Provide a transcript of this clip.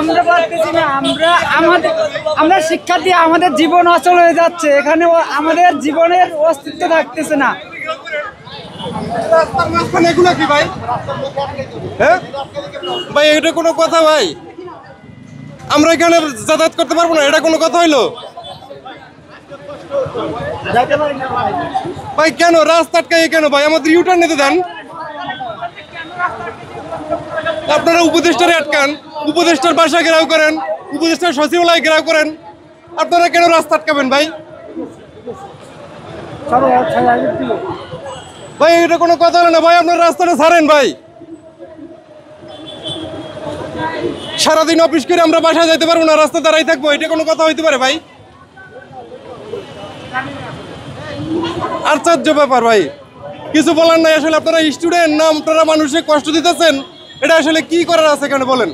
আমরা পারতেছি না, আমরা শিক্ষা দিয়ে আমাদের জীবন অচল হয়ে যাচ্ছে, এখানে আমাদের জীবনের অস্তিত্ব থাকতেছে না। রাস্তার মাঝখানে এগুলো কি ভাই? হ্যাঁ ভাই, এটা কোনো কথা ভাই? আমরা এখানে যাতায়াত করতে পারবো না, এটা কোনো কথা হইলো ভাই? কেন রাস্তা আটকাই কেন ভাই? আমাদের ইউটার্ন নিতে দেন। আপনারা উপদেষ্টারে আটকান, উপদেষ্টার বাসা ঘেরাও করেন, উপদেষ্টার সচিবালয় ঘেরাও করেন, আপনারা কেন রাস্তা আটকাবেন ভাই? ভাই এটা কোনো কথা হলো না ভাই, আপনার রাস্তাটা ছাড়েন ভাই। সারাদিন অফিস করে আমরা বাসায় যাইতে পারবো না, রাস্তা দাঁড়াই থাকবো, এটা কোনো কথা হইতে পারে ভাই? আশ্চর্য ব্যাপার ভাই, কিছু বলার নাই আসলে। আপনারা স্টুডেন্ট না আপনারা মানুষের কষ্ট দিতেছেন, এটা আসলে কি করার আছে এখানে বলেন?